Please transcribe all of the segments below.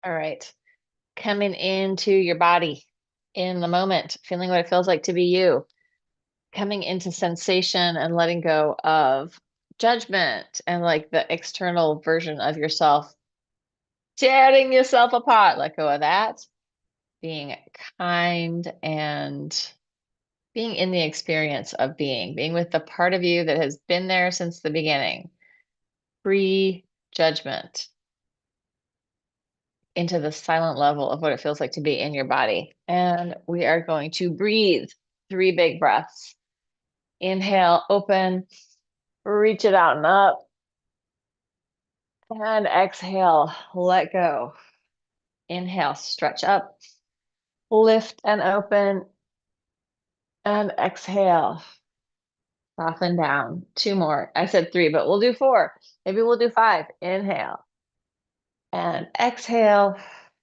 All right. Coming into your body in the moment, feeling what it feels like to be you, coming into sensation and letting go of judgment and like the external version of yourself, tearing yourself apart. Let go of that, being kind and being in the experience of being with the part of you that has been there since the beginning, free judgment into the silent level of what it feels like to be in your body. And we are going to breathe 3 big breaths. Inhale, open, reach it out and up. And exhale, let go. Inhale, stretch up, lift and open. And exhale, soften down. 2 more. I said 3, but we'll do 4. Maybe we'll do 5. Inhale and exhale.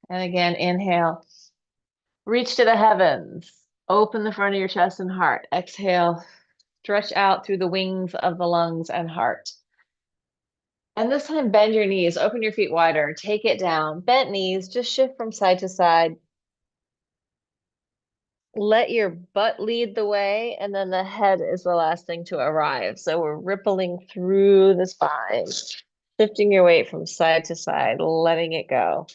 And again, inhale. Reach to the heavens. Open the front of your chest and heart. Exhale. Stretch out through the wings of the lungs and heart. And this time, bend your knees. Open your feet wider. Take it down. Bent knees. Just shift from side to side. Let your butt lead the way, and then the head is the last thing to arrive. So we're rippling through the spine, shifting your weight from side to side, letting it go.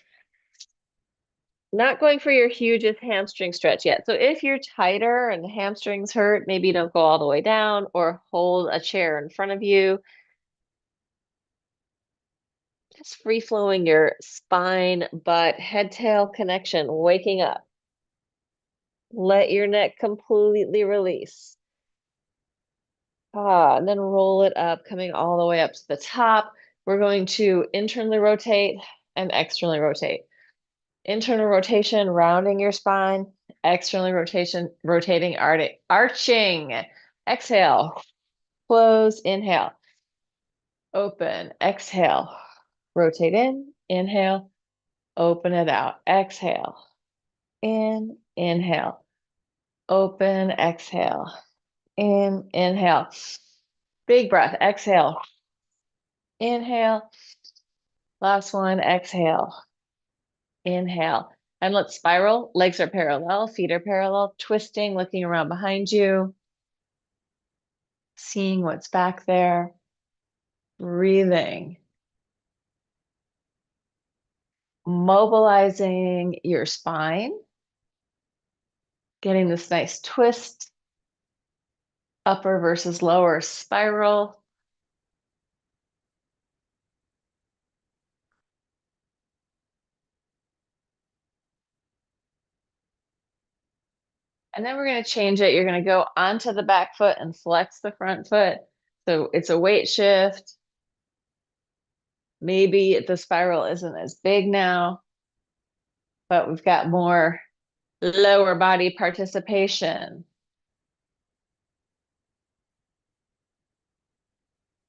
Not going for your hugest hamstring stretch yet. So if you're tighter and the hamstrings hurt, maybe don't go all the way down or hold a chair in front of you. Just free flowing your spine, butt, head tail connection, waking up. Let your neck completely release. And then roll it up, coming all the way up to the top. We're going to internally rotate and externally rotate. Internal rotation, rounding your spine. Externally rotation, rotating, arching. Exhale, close, inhale. Open, exhale. Rotate in, inhale. Open it out, exhale. In, inhale. Open, exhale. In, inhale. Big breath, exhale. Inhale. Last one, exhale. Inhale. And let's spiral. Legs are parallel, feet are parallel, twisting, looking around behind you, seeing what's back there, breathing, mobilizing your spine, getting this nice twist, upper versus lower spiral. And then we're going to change it. You're going to go onto the back foot and flex the front foot. So it's a weight shift. Maybe the spiral isn't as big now, but we've got more lower body participation.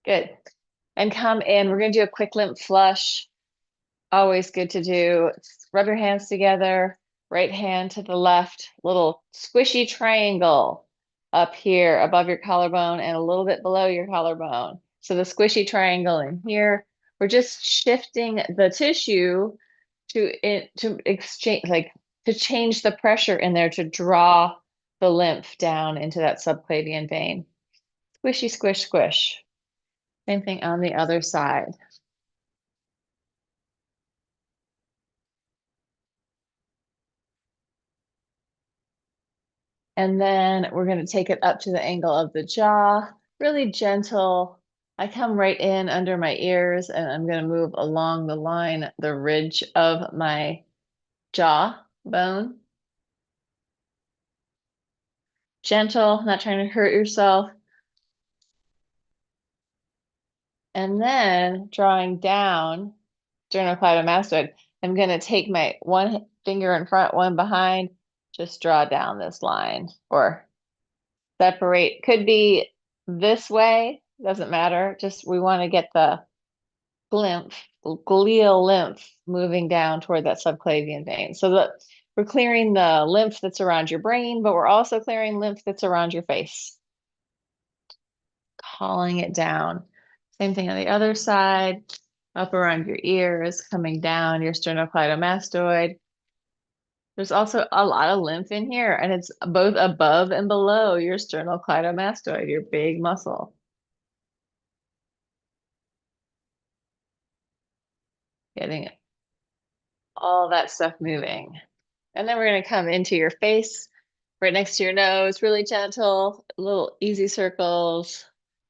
Good. And come in. We're going to do a quick lymph flush. Always good to do. Rub your hands together. Right hand to the left. Little squishy triangle up here above your collarbone and a little bit below your collarbone. So the squishy triangle in here. We're just shifting the tissue to exchange, like to change the pressure in there to draw the lymph down into that subclavian vein. Squishy, squish, squish. Same thing on the other side. And then we're going to take it up to the angle of the jaw, really gentle. I come right in under my ears and I'm going to move along the line, the ridge of my jaw bone. Gentle, not trying to hurt yourself. And then drawing down, sternocleidomastoid, I'm going to take my one finger in front, one behind, just draw down this line or separate. Could be this way, doesn't matter. Just we want to get the lymph, glial lymph moving down toward that subclavian vein. So that we're clearing the lymph that's around your brain, but we're also clearing lymph that's around your face. Calling it down. Same thing on the other side. up around your ears, coming down your sternocleidomastoid. There's also a lot of lymph in here, and it's both above and below your sternocleidomastoid, your big muscle. Getting all that stuff moving. And then we're going to come into your face, right next to your nose, really gentle, little easy circles,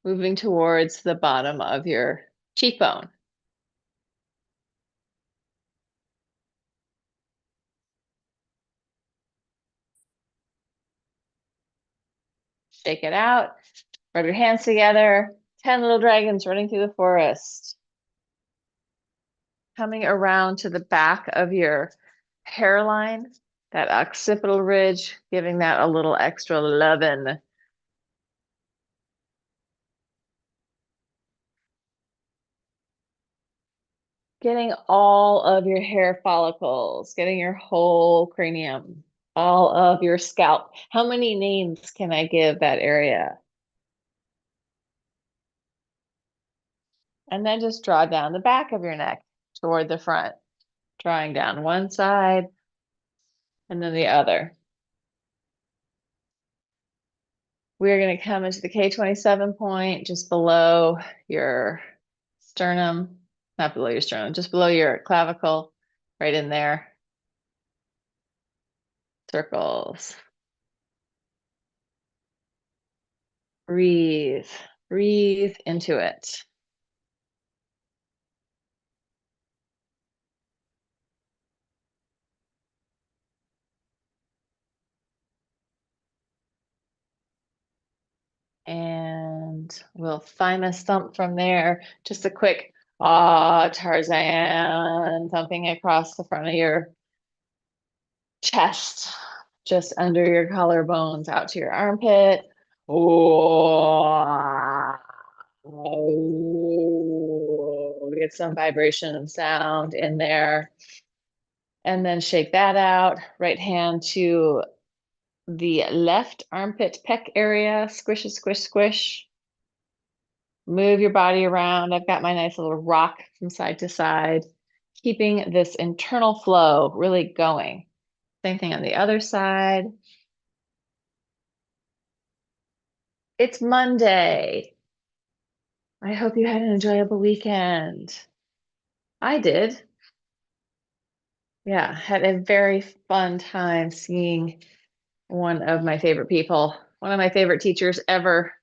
moving towards the bottom of your cheekbone. Shake it out, rub your hands together, 10 little dragons running through the forest. Coming around to the back of your hairline, that occipital ridge, giving that a little extra lovin'. Getting all of your hair follicles, getting your whole cranium, all of your scalp. How many names can I give that area? And then just draw down the back of your neck toward the front, drawing down one side and then the other. We're going to come into the K27 point just below your sternum, not below your sternum, just below your clavicle, right in there. Circles. Breathe, breathe into it. And we'll thymus thump from there. Just a quick, ah, Tarzan, thumping across the front of your chest, just under your collarbones, out to your armpit. Oh, get some vibration and sound in there. And then shake that out. Right hand to the left armpit pec area. Squish, squish, squish. Move your body around. I've got my nice little rock from side to side, keeping this internal flow really going. Same thing on the other side. It's Monday. I hope you had an enjoyable weekend. I did. Yeah, had a very fun time seeing one of my favorite people, one of my favorite teachers ever,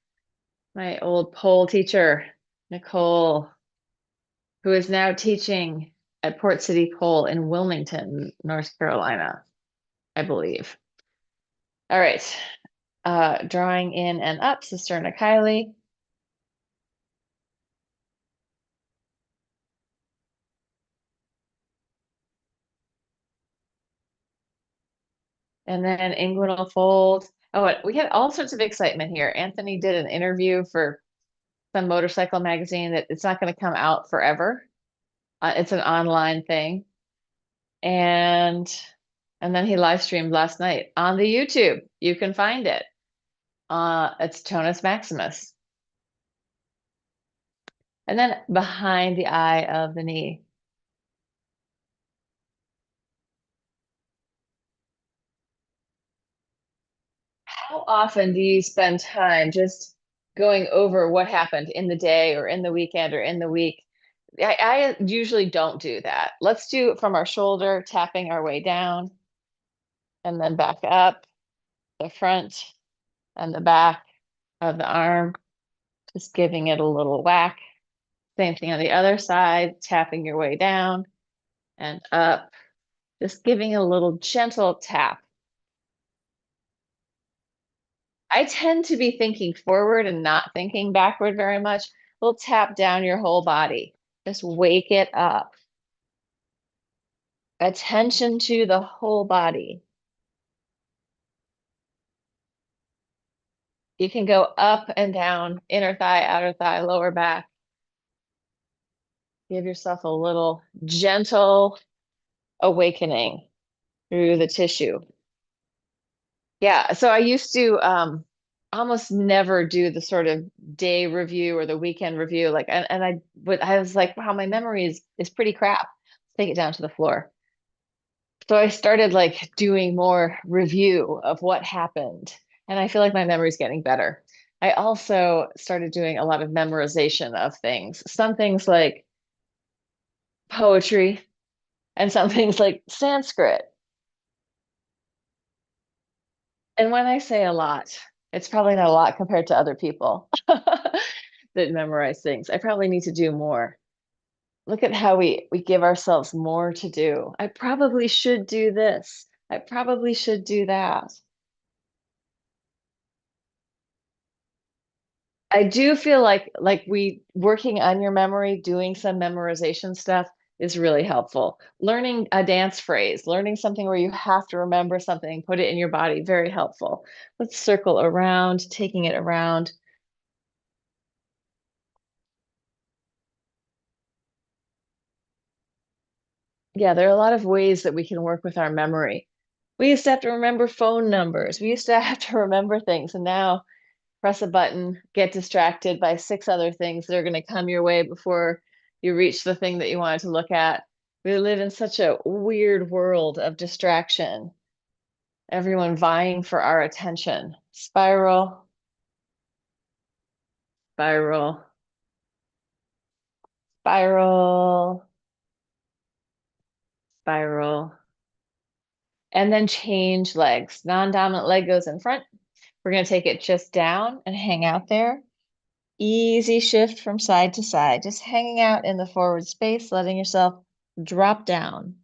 my old pole teacher, Nicole, who is now teaching at Port City Pole in Wilmington, North Carolina, I believe. All right, drawing in and up, Cisterna chyli. And then inguinal fold. Oh, we had all sorts of excitement here. Anthony did an interview for some motorcycle magazine that it's not going to come out forever. It's an online thing. And then he live streamed last night on the YouTube. You can find it. It's Tonus Maximus. And then behind the eye of the knee. How often do you spend time just going over what happened in the day or in the weekend or in the week? I usually don't do that. Let's do it from our shoulder, tapping our way down, and then back up the front and the back of the arm, just giving it a little whack. Same thing on the other side, tapping your way down and up, just giving a little gentle tap. I tend to be thinking forward and not thinking backward very much. We'll tap down your whole body. Just wake it up. Attention to the whole body. You can go up and down, inner thigh, outer thigh, lower back. Give yourself a little gentle awakening through the tissue. Yeah, so I used to almost never do the sort of day review or the weekend review. Like, and I was like, wow, my memory is pretty crap. Take it down to the floor. So I started like doing more review of what happened, and I feel like my memory's getting better. I also started doing a lot of memorization of things. Some things like poetry and some things like Sanskrit. And when I say a lot, it's probably not a lot compared to other people that memorize things. I probably need to do more. Look at how we give ourselves more to do. I probably should do this. I probably should do that. I do feel like we working on your memory, doing some memorization stuff is really helpful. Learning a dance phrase, learning something where you have to remember something, put it in your body, very helpful. Let's circle around, taking it around. Yeah, there are a lot of ways that we can work with our memory. We used to have to remember phone numbers. We used to have to remember things, and now press a button, get distracted by six other things that are going to come your way before you reach the thing that you wanted to look at. We live in such a weird world of distraction, everyone vying for our attention. Spiral, spiral, spiral, spiral. And then change legs. Non-dominant leg goes in front. We're going to take it just down and hang out there. Easy shift from side to side, just hanging out in the forward space, letting yourself drop down.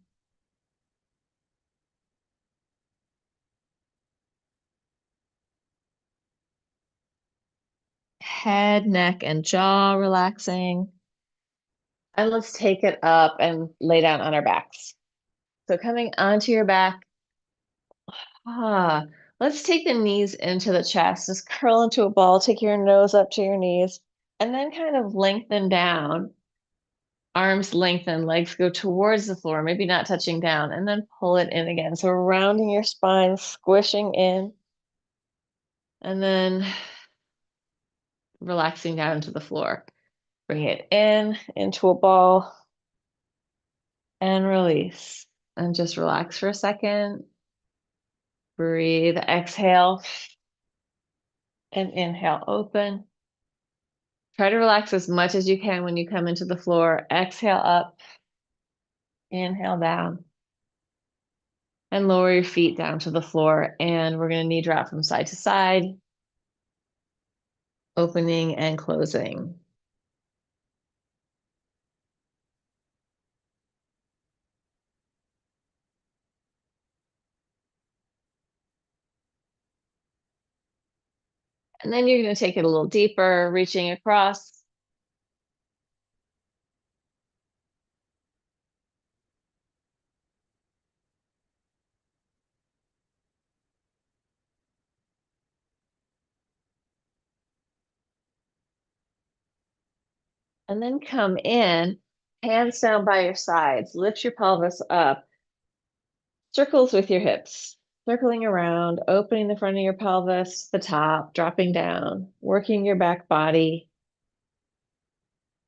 Head, neck, and jaw relaxing. And let's take it up and lay down on our backs. So coming onto your back, ah, let's take the knees into the chest. Just curl into a ball, take your nose up to your knees, and then kind of lengthen down. Arms lengthen, legs go towards the floor, maybe not touching down, and then pull it in again. So rounding your spine, squishing in, and then relaxing down into the floor. Bring it in into a ball and release. And just relax for a second. Breathe, exhale, and inhale, open. Try to relax as much as you can when you come into the floor. Exhale up, inhale down, and lower your feet down to the floor. And we're going to knee drop from side to side, opening and closing. And then you're going to take it a little deeper, reaching across. And then come in, hands down by your sides, lift your pelvis up, circles with your hips, circling around, opening the front of your pelvis, the top, dropping down, working your back body.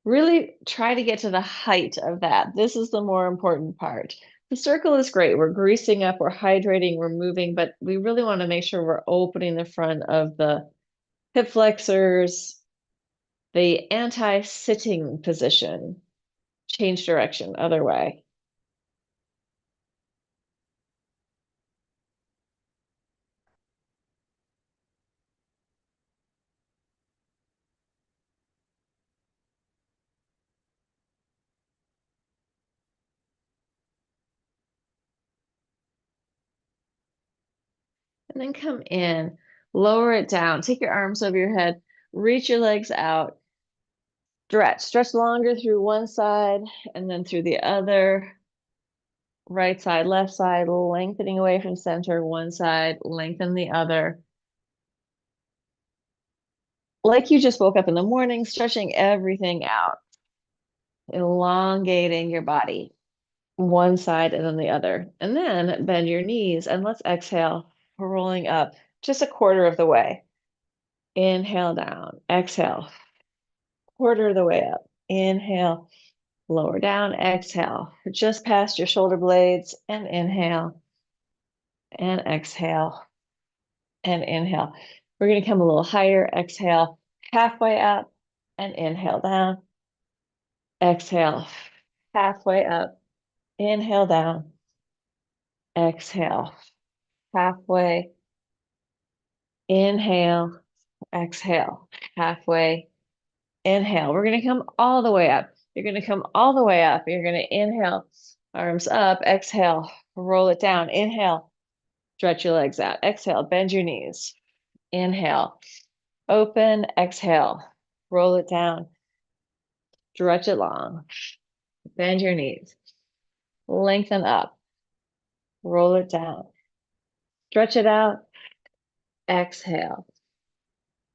Really try to get to the height of that. This is the more important part. The circle is great. We're greasing up, we're hydrating, we're moving, but we really want to make sure we're opening the front of the hip flexors, the anti-sitting position. Change direction, other way. And then come in, lower it down, take your arms over your head, reach your legs out, stretch longer through one side and then through the other. Right side, left side, lengthening away from center, one side, lengthen the other. Like you just woke up in the morning, stretching everything out, elongating your body, one side and then the other. And then bend your knees and let's exhale, rolling up just a quarter of the way. Inhale down, exhale, quarter of the way up. Inhale, lower down, exhale, just past your shoulder blades, and inhale, and exhale, and inhale. We're gonna come a little higher, exhale, halfway up, and inhale down. Exhale, halfway up, inhale down, exhale, halfway, inhale, exhale, halfway, inhale. We're gonna come all the way up. You're gonna come all the way up. You're gonna inhale, arms up, exhale, roll it down, inhale, stretch your legs out, exhale, bend your knees, inhale, open, exhale, roll it down, stretch it long, bend your knees, lengthen up, roll it down, stretch it out, exhale,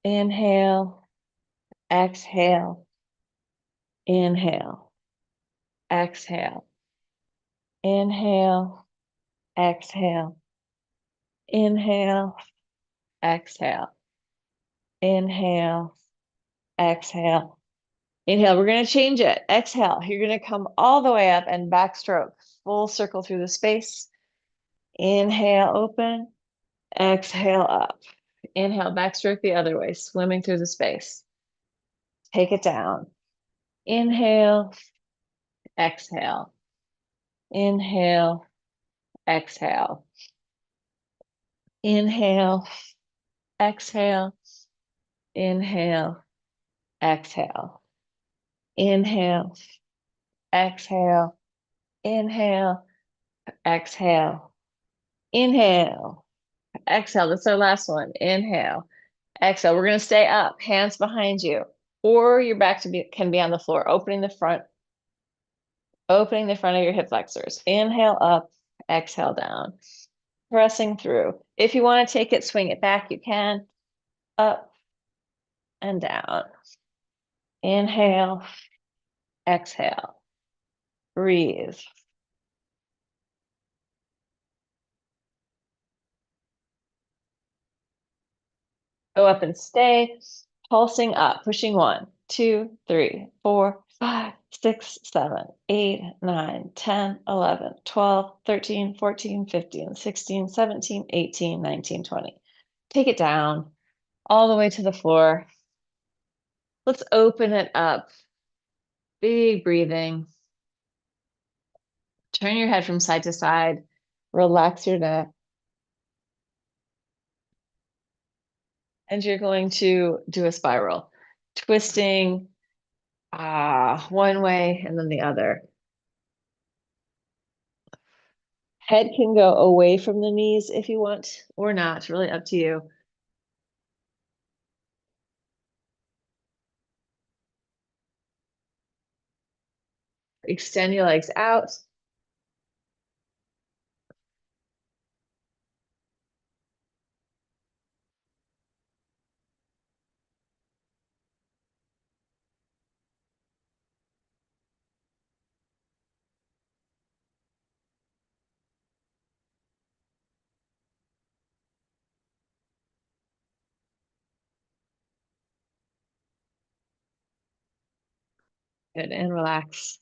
inhale, exhale, inhale, exhale, inhale, exhale, inhale, exhale, inhale, exhale, inhale. We're going to change it. Exhale. You're going to come all the way up and backstroke, full circle through the space. Inhale, open, exhale, up. Inhale, backstroke the other way, swimming through the space. Take it down. Inhale, exhale, inhale, exhale, inhale, exhale, inhale, exhale, inhale, exhale, inhale, exhale, inhale, exhale. That's our last one. Inhale, exhale. We're going to stay up, hands behind you, or your back can be on the floor, opening the front of your hip flexors. Inhale up, exhale down, pressing through. If you want to take it, swing it back, you can. Up and down. Inhale, exhale, breathe. Go up and stay, pulsing up, pushing 1, 2, 3, 4, 5, 6, 7, 8, 9, 10, 11, 12, 13, 14, 15, 16, 17, 18, 19, 20. Take it down all the way to the floor. Let's open it up. Big breathing. Turn your head from side to side. Relax your neck. And you're going to do a spiral, twisting one way and then the other. Head can go away from the knees if you want or not, really up to you. Extend your legs out. Good, and relax.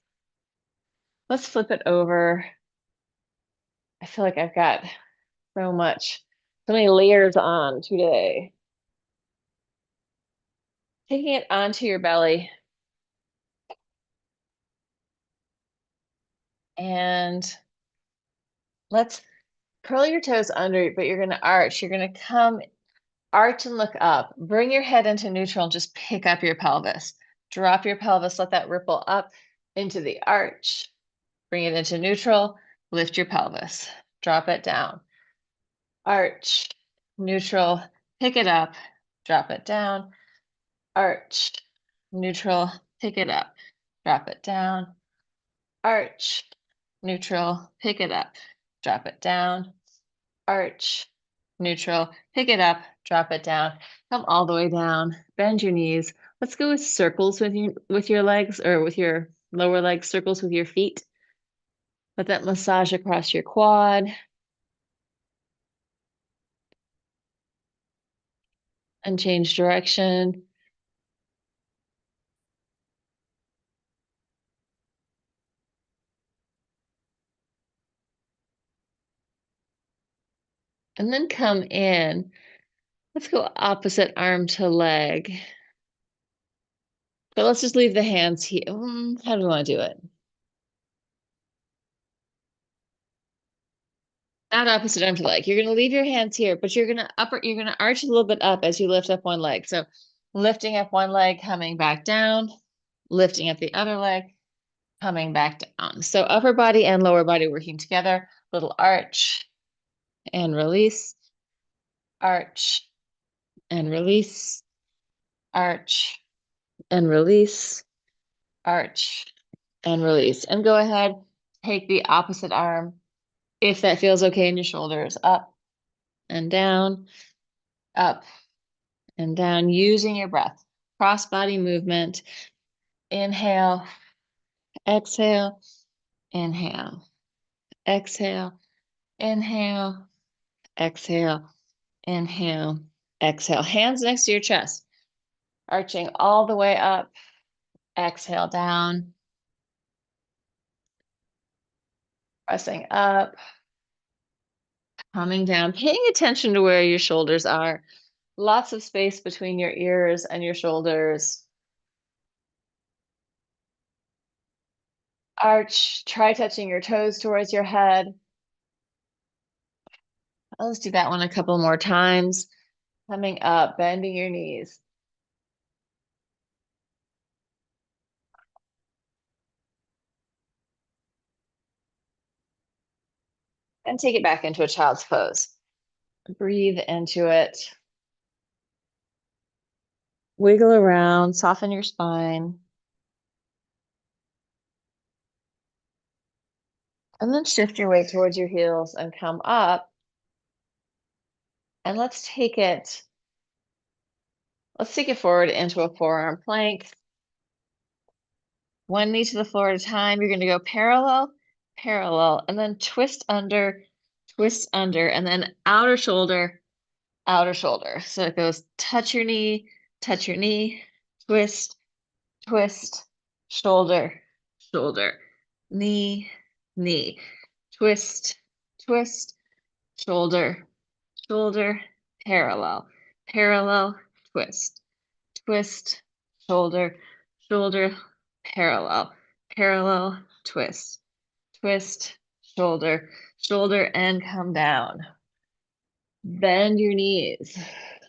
Let's flip it over. I feel like I've got so many layers on today. Taking it onto your belly. And let's curl your toes under, but you're going to arch. You're going to come, arch and look up. Bring your head into neutral and just pick up your pelvis. Drop your pelvis, let that ripple up into the arch. Bring it into neutral, lift your pelvis. Drop it down. Arch, neutral, pick it up, drop it down. Arch, neutral, pick it up, drop it down. Arch, neutral, pick it up, drop it down. Arch, neutral, pick it up, drop it down. Come all the way down, bend your knees. Let's go with circles with your legs, or with your lower legs, circles with your feet. Let that massage across your quad. and change direction. And then come in. Let's go opposite arm to leg. But let's just leave the hands here. How do we want to do it? Not opposite arm to leg. You're gonna leave your hands here, but you're gonna arch a little bit up as you lift up one leg. So lifting up one leg, coming back down, lifting up the other leg, coming back down. So upper body and lower body working together. Little arch and release, arch and release, arch and release, arch and release. And go ahead, take the opposite arm if that feels okay in your shoulders, up and down, up and down, using your breath. Cross body movement. Inhale, exhale, inhale, exhale, inhale, exhale, inhale, exhale. Hands next to your chest, arching all the way up. Exhale down, pressing up, coming down, paying attention to where your shoulders are. Lots of space between your ears and your shoulders. Arch, try touching your toes towards your head. Let's do that one a couple more times. Coming up, bending your knees. And take it back into a child's pose. Breathe into it. Wiggle around, soften your spine. And then shift your weight towards your heels and come up. And let's take it forward into a forearm plank. One knee to the floor at a time. You're going to go parallel, parallel, and then twist under, and then outer shoulder, outer shoulder. So it goes touch your knee, twist, twist, shoulder, shoulder, knee, knee, twist, twist, shoulder, shoulder, parallel, parallel, twist, twist, shoulder, shoulder, parallel, parallel, twist, twist, shoulder, shoulder, and come down. Bend your knees.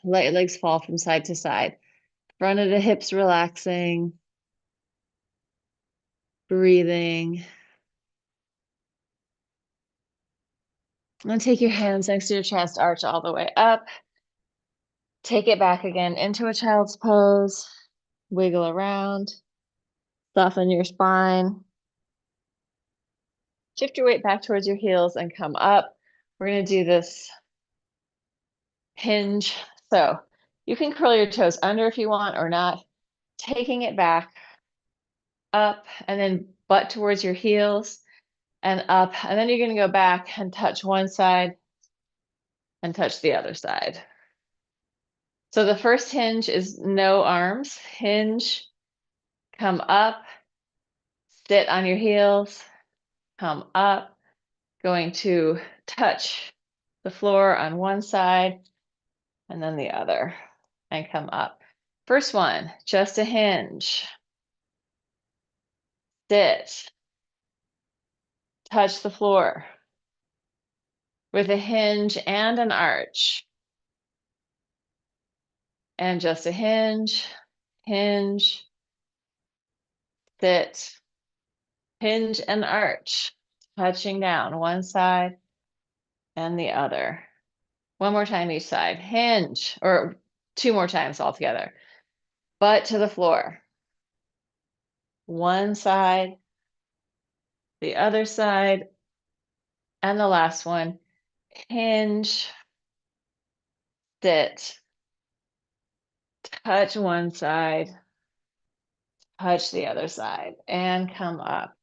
Let your legs fall from side to side. Front of the hips relaxing. Breathing. And take your hands next to your chest, arch all the way up. Take it back again into a child's pose. Wiggle around. Soften your spine. Shift your weight back towards your heels and come up. We're going to do this hinge. So you can curl your toes under if you want or not. Taking it back, up, and then butt towards your heels and up. And then you're going to go back and touch one side and touch the other side. So the first hinge is no arms. Hinge, come up, sit on your heels, come up, going to touch the floor on one side and then the other, and come up. First one, just a hinge. Sit, touch the floor with a hinge and an arch. And just a hinge, hinge, sit, hinge and arch, touching down one side and the other. One more time each side, hinge, or two more times altogether. Butt to the floor. One side, the other side, and the last one, hinge, sit, touch one side, touch the other side, and come up.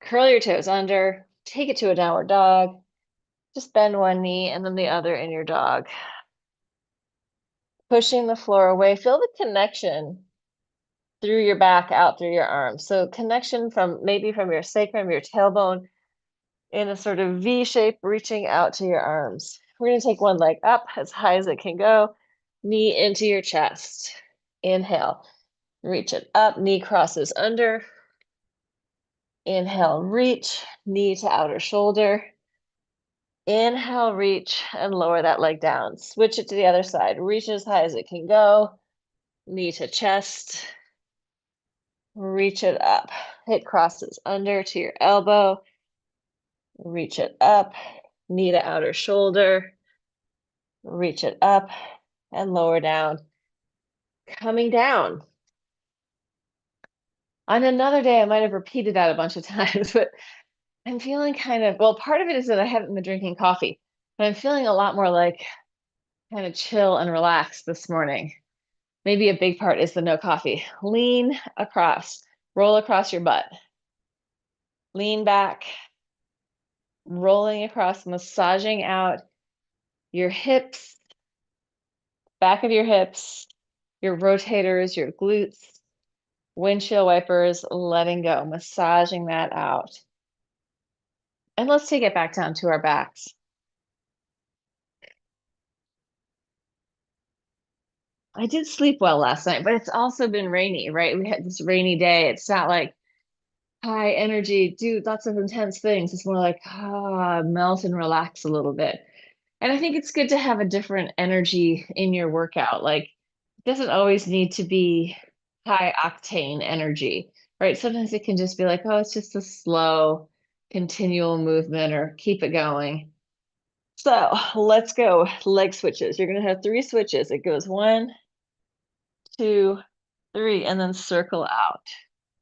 Curl your toes under, take it to a downward dog. Just bend one knee and then the other in your dog. pushing the floor away. Feel the connection through your back, out through your arms. So connection from maybe from your sacrum, your tailbone, in a sort of V shape, reaching out to your arms. We're going to take one leg up as high as it can go, knee into your chest. Inhale, reach it up, knee crosses under. Inhale, reach, knee to outer shoulder. Inhale, reach, and lower that leg down. Switch it to the other side. Reach as high as it can go, knee to chest. Reach it up. It crosses under to your elbow. Reach it up, knee to outer shoulder. Reach it up and lower down. Coming down. On another day, I might have repeated that a bunch of times, but I'm feeling kind of, well, part of it is that I haven't been drinking coffee, but I'm feeling a lot more like kind of chill and relaxed this morning. Maybe a big part is the no coffee. Lean across, roll across your butt. Lean back, rolling across, massaging out your hips, back of your hips, your rotators, your glutes, windshield wipers, letting go, massaging that out. And let's take it back down to our backs. I did sleep well last night, but it's also been rainy, right? We had this rainy day. It's not like high energy, do lots of intense things. It's more like, melt and relax a little bit. And I think it's good to have a different energy in your workout. Like, it doesn't always need to be high octane energy, right? Sometimes it can just be like, oh, it's just a slow, continual movement or keep it going. So let's go. Leg switches. You're going to have 3 switches. It goes 1, 2, 3, and then circle out.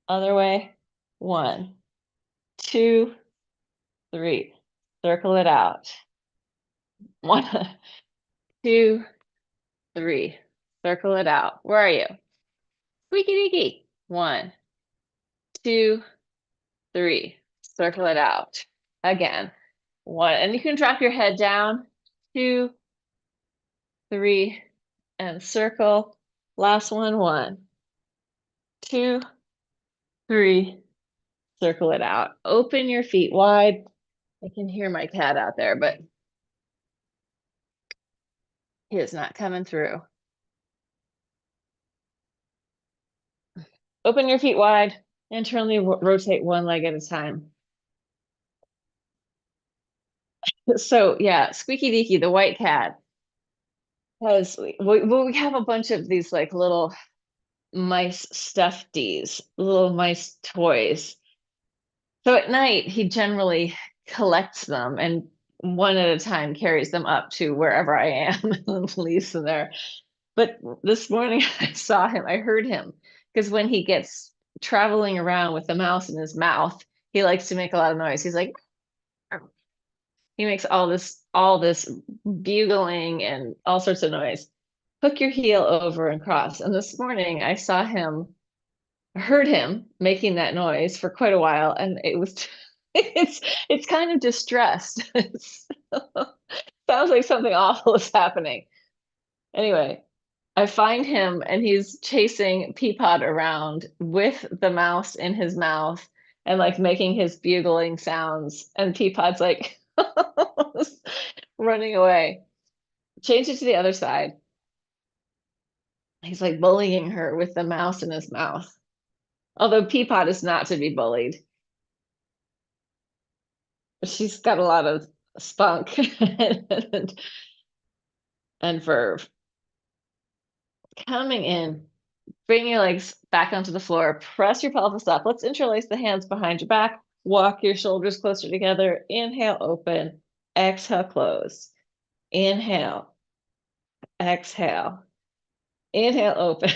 Other way. 1, 2, 3. Circle it out. 1, 2, 3. Circle it out. Where are you? Squeaky deaky. 1, 2, 3. Circle it out. Again. 1, and you can drop your head down. 2, 3, and circle. Last one. 1, 2, 3. Circle it out. Open your feet wide. I can hear my cat out there, but he is not coming through. Open your feet wide. Internally rotate one leg at a time. So yeah, Squeaky Deaky, the white cat, has we have a bunch of these like little mice stuffies, little mice toys. So at night, he generally collects them and one at a time carries them up to wherever I am and leaves them there. But this morning I saw him, I heard him, because when he gets traveling around with the mouse in his mouth, he likes to make a lot of noise. He's like, he makes all this bugling and all sorts of noise. Hook your heel over and cross. And this morning I saw him, heard him making that noise for quite a while, and it was it's kind of distressed. Sounds like something awful is happening. Anyway, I find him and he's chasing Peapod around with the mouse in his mouth and like making his bugling sounds. And Peapod's like running away. Change it to the other side. He's like bullying her with the mouse in his mouth. Although Peapod is not to be bullied. She's got a lot of spunk and verve. Coming in, bring your legs back onto the floor, press your pelvis up. Let's interlace the hands behind your back, walk your shoulders closer together. Inhale, open, exhale, close. Inhale, exhale, inhale, open.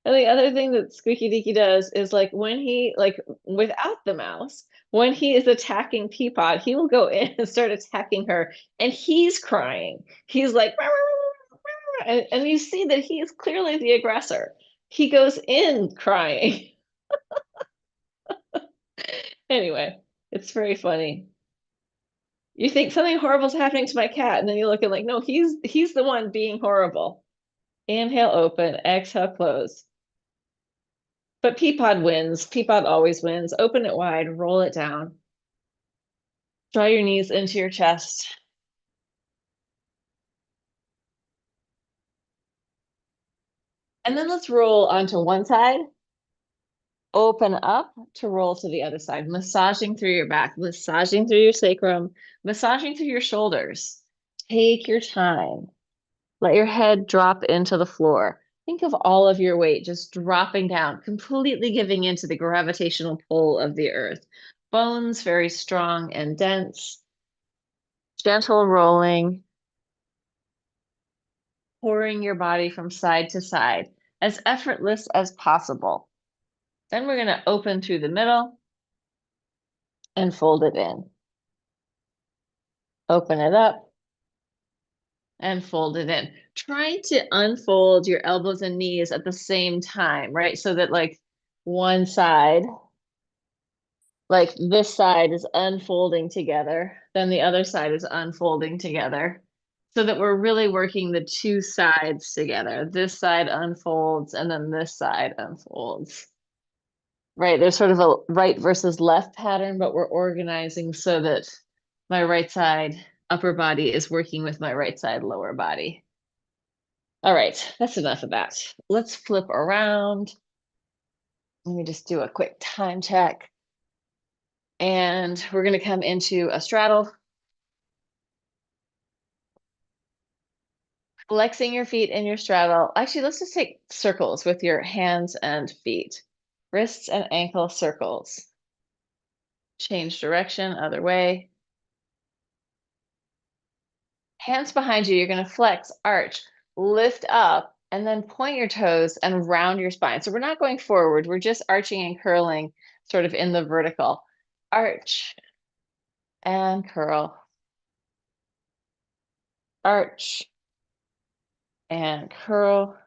And the other thing that Squeaky Deaky does is like when he, like without the mouse, when he is attacking Peapod, he will go in and start attacking her and he's crying. He's like, and you see that he is clearly the aggressor. He goes in crying. Anyway, it's very funny. You think something horrible is happening to my cat, and then you look and like, no, he's the one being horrible. Inhale, open, exhale, close. But Peapod wins. Peapod always wins. Open it wide, roll it down. Draw your knees into your chest. And then let's roll onto one side. Open up to roll to the other side, massaging through your back, massaging through your sacrum, massaging through your shoulders. Take your time. Let your head drop into the floor. Think of all of your weight just dropping down, completely giving into the gravitational pull of the earth. Bones very strong and dense. Gentle rolling, pouring your body from side to side, as effortless as possible. Then we're going to open through the middle and fold it in. Open it up and fold it in. Try to unfold your elbows and knees at the same time, right? So that like one side, like this side is unfolding together, then the other side is unfolding together. So that we're really working the two sides together. This side unfolds and then this side unfolds. Right, there's sort of a right versus left pattern, but we're organizing so that my right side upper body is working with my right side lower body. All right, that's enough of that. Let's flip around. Let me just do a quick time check. And we're going to come into a straddle. Flexing your feet in your straddle. Actually, let's just take circles with your hands and feet. Wrists and ankle circles. Change direction, other way. Hands behind you, you're going to flex, arch, lift up, and then point your toes and round your spine. So we're not going forward, we're just arching and curling sort of in the vertical. Arch and curl. Arch and curl.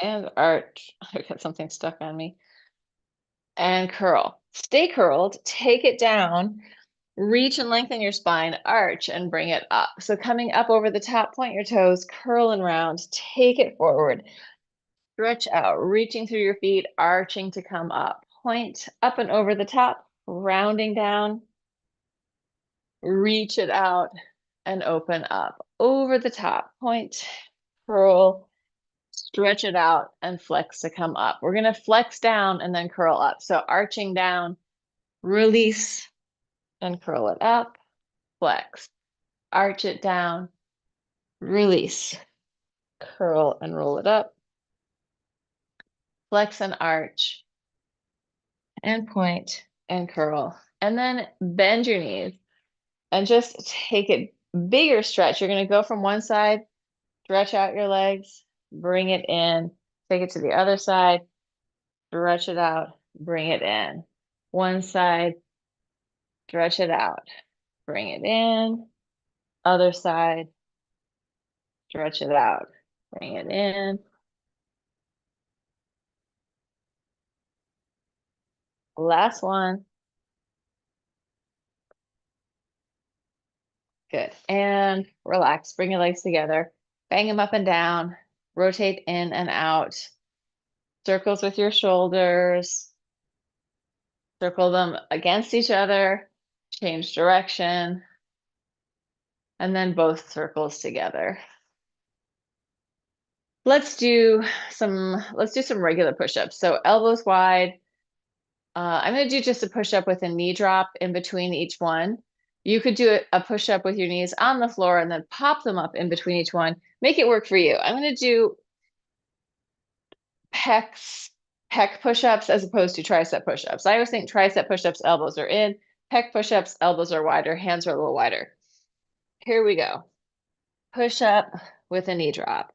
And arch. I got something stuck on me. And curl. Stay curled, take it down, reach and lengthen your spine, arch and bring it up. So coming up over the top, point your toes, curl and round, take it forward. Stretch out, reaching through your feet, arching to come up. Point up and over the top, rounding down. Reach it out and open up. Over the top, point, curl, stretch it out, and flex to come up. We're going to flex down and then curl up. So arching down, release, and curl it up, flex. Arch it down, release, curl and roll it up. Flex and arch, and point and curl. And then bend your knees and just take it bigger stretch. You're going to go from one side, stretch out your legs, bring it in, take it to the other side, stretch it out, bring it in. One side, stretch it out, bring it in. Other side, stretch it out, bring it in. Last one. Good. And relax. Bring your legs together. Bang them up and down. Rotate in and out. Circles with your shoulders. Circle them against each other. Change direction. And then both circles together. Let's do some regular push-ups. So elbows wide. I'm going to do just a push-up with a knee drop in between each one. You could do a push-up with your knees on the floor and then pop them up in between each one. Make it work for you. I'm going to do pec push-ups as opposed to tricep push-ups. I always think tricep push-ups, elbows are in. Pec push-ups, elbows are wider, hands are a little wider. Here we go. Push-up with a knee drop.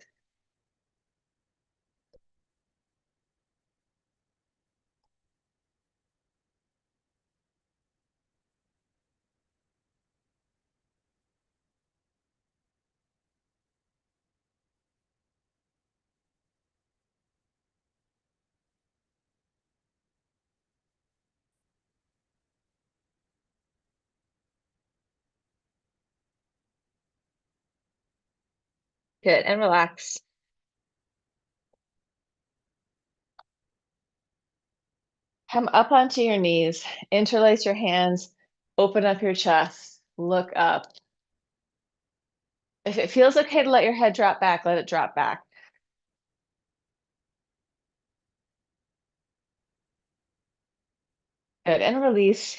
Good, and relax. Come up onto your knees, interlace your hands, open up your chest, look up. If it feels okay to let your head drop back, let it drop back. Good, and release.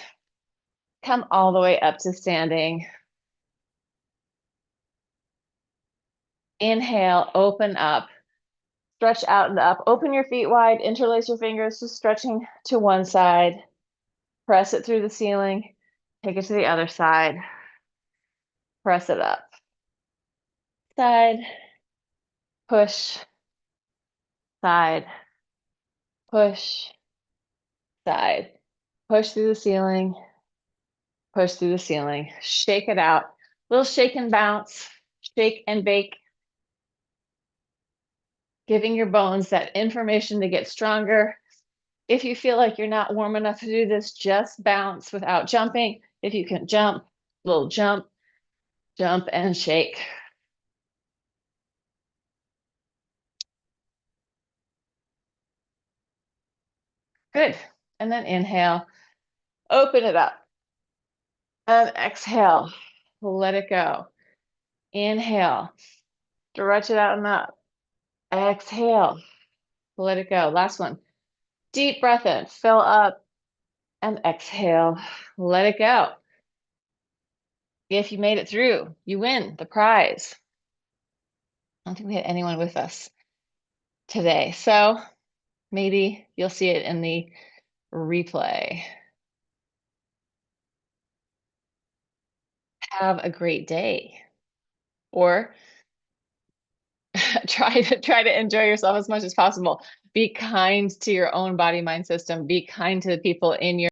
Come all the way up to standing. Inhale, open up. Stretch out and up. Open your feet wide, interlace your fingers, just stretching to one side. Press it through the ceiling. Take it to the other side. Press it up. Side, push, side, push, side. Push through the ceiling, push through the ceiling. Shake it out. Little shake and bounce, shake and bake. Giving your bones that information to get stronger. If you feel like you're not warm enough to do this, just bounce without jumping. If you can jump, little jump, jump and shake. Good. And then inhale, open it up. And exhale, let it go. Inhale, stretch it out and up. Exhale, let it go. Last one. Deep breath in, fill up, and exhale, let it go. If you made it through, you win the prize. I don't think we had anyone with us today, so maybe you'll see it in the replay. Have a great day, or try to enjoy yourself as much as possible. Be kind to your own body mind system. Be kind to the people in your